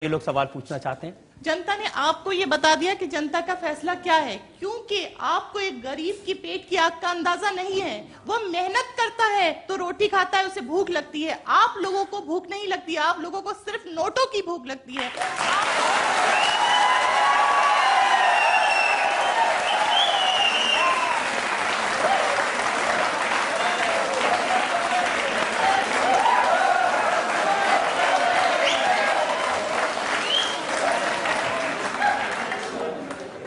ये लोग सवाल पूछना चाहते हैं। जनता ने आपको ये बता दिया कि जनता का फैसला क्या है, क्योंकि आपको एक गरीब की पेट की आग का अंदाजा नहीं है। वो मेहनत करता है तो रोटी खाता है, उसे भूख लगती है। आप लोगों को भूख नहीं लगती, आप लोगों को सिर्फ नोटों की भूख लगती है।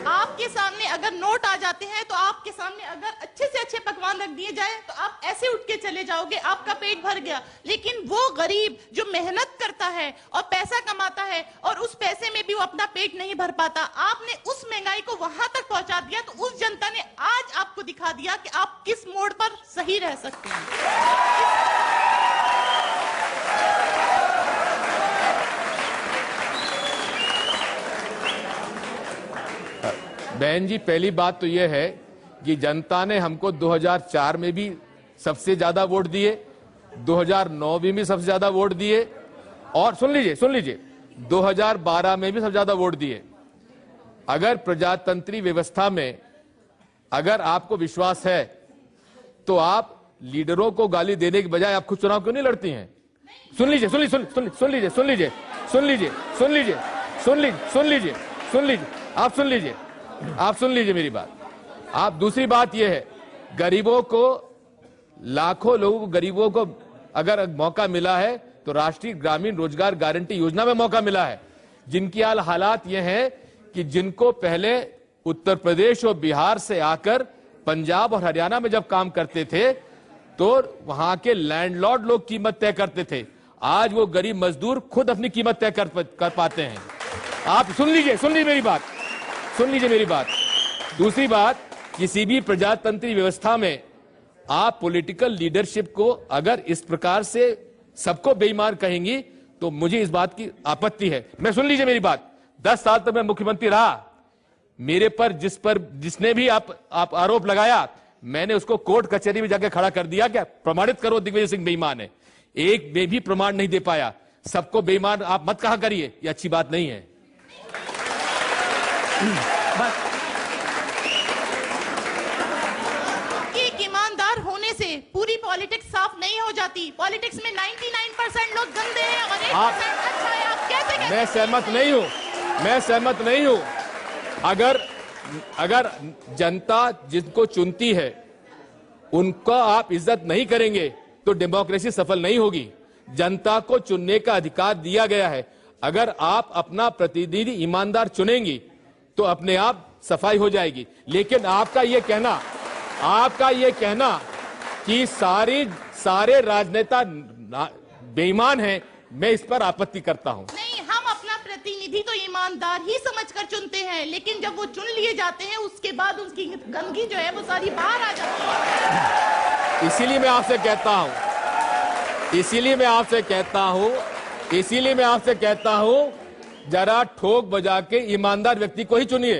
आपके सामने अगर नोट आ जाते हैं तो आपके सामने अगर अच्छे से अच्छे पकवान रख दिए जाए तो आप ऐसे उठ के चले जाओगे, आपका पेट भर गया। लेकिन वो गरीब जो मेहनत करता है और पैसा कमाता है और उस पैसे में भी वो अपना पेट नहीं भर पाता, आपने उस महंगाई को वहां तक पहुंचा दिया। तो उस जनता ने आज आपको दिखा दिया कि आप किस मोड़ पर सही रह सकते हैं। बहन जी, पहली बात तो यह है कि जनता ने हमको 2004 में भी सबसे ज्यादा वोट दिए, 2009 में भी सबसे ज्यादा वोट दिए, और सुन लीजिए 2012 में भी सबसे ज्यादा वोट दिए। अगर प्रजातंत्री व्यवस्था में अगर आपको विश्वास है तो आप लीडरों को गाली देने के बजाय आप खुद चुनाव क्यों नहीं लड़ती हैं? सुन लीजिए मेरी बात। आप दूसरी बात यह है, गरीबों को, लाखों लोगों को, गरीबों को अगर मौका मिला है तो राष्ट्रीय ग्रामीण रोजगार गारंटी योजना में मौका मिला है, जिनकी हालात यह है कि जिनको पहले उत्तर प्रदेश और बिहार से आकर पंजाब और हरियाणा में जब काम करते थे तो वहां के लैंडलॉर्ड लोग कीमत तय करते थे, आज वो गरीब मजदूर खुद अपनी कीमत तय कर पाते हैं। आप सुन लीजिए मेरी बात। दूसरी बात, किसी भी प्रजातंत्री व्यवस्था में आप पॉलिटिकल लीडरशिप को अगर इस प्रकार से सबको बेईमान कहेंगी तो मुझे इस बात की आपत्ति है। सुन लीजिए मेरी बात, 10 साल तक मैं मुख्यमंत्री रहा, मेरे पर जिसने भी आप आरोप लगाया, मैंने उसको कोर्ट कचहरी में जाकर खड़ा कर दिया, क्या प्रमाणित करो दिग्विजय सिंह बेईमान है। एक में भी प्रमाण नहीं दे पाया, सबको बेईमान आप मत कहा करिए, ये अच्छी बात नहीं है। एक ईमानदार होने से पूरी पॉलिटिक्स साफ नहीं हो जाती। पॉलिटिक्स में 99% लोग गंदे हैं और 1% अच्छा है। आप कैसे मैं सहमत नहीं हूं। अगर जनता जिनको चुनती है उनका आप इज्जत नहीं करेंगे तो डेमोक्रेसी सफल नहीं होगी। जनता को चुनने का अधिकार दिया गया है। अगर आप अपना प्रतिनिधि ईमानदार चुनेंगी तो अपने आप सफाई हो जाएगी। लेकिन आपका ये कहना कि सारे राजनेता बेईमान हैं, मैं इस पर आपत्ति करता हूं। नहीं, हम अपना प्रतिनिधि तो ईमानदार ही समझकर चुनते हैं, लेकिन जब वो चुन लिए जाते हैं उसके बाद उसकी गंदगी जो है वो सारी बाहर आ जाती है। इसीलिए मैं आपसे कहता हूं जरा ठोक बजा के ईमानदार व्यक्ति को ही चुनिए।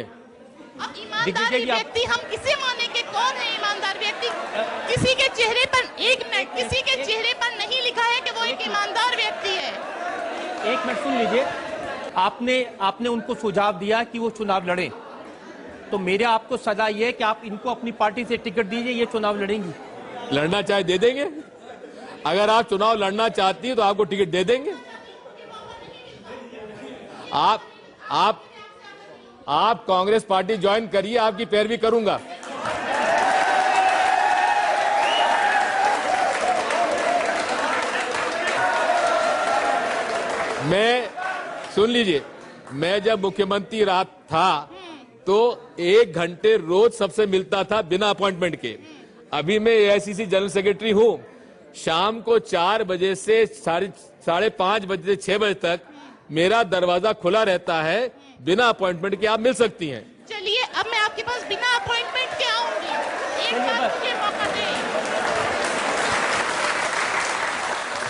अब ईमानदार व्यक्ति हम किसे मानेंगे? कौन है ईमानदार व्यक्ति? किसी के चेहरे पर किसी के चेहरे पर नहीं लिखा है कि वो एक ईमानदार व्यक्ति है। एक मिनट सुन लीजिए, आपने उनको सुझाव दिया कि वो चुनाव लड़ें, तो मेरे आपको सलाह यह है कि आप इनको अपनी पार्टी से टिकट दीजिए, ये चुनाव लड़ेंगी। लड़ना चाहे दे देंगे, अगर आप चुनाव लड़ना चाहती है तो आपको टिकट दे देंगे। आप कांग्रेस पार्टी ज्वाइन करिए, आपकी पैरवी करूंगा। सुन लीजिए, मैं जब मुख्यमंत्री रहा था तो 1 घंटे रोज सबसे मिलता था बिना अपॉइंटमेंट के। अभी मैं एआईसीसी जनरल सेक्रेटरी हूं, शाम को 4 बजे से 5:30 बजे से 6 बजे तक मेरा दरवाजा खुला रहता है, बिना अपॉइंटमेंट के आप मिल सकती हैं। चलिए, अब मैं आपके पास बिना अपॉइंटमेंट के आऊंगी। एक बार मुझे मौका दें।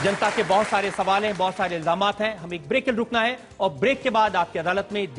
जनता के बहुत सारे सवाल हैं, बहुत सारे इल्जामात हैं। हम एक ब्रेक के लिए रुकना है और ब्रेक के बाद आपकी अदालत में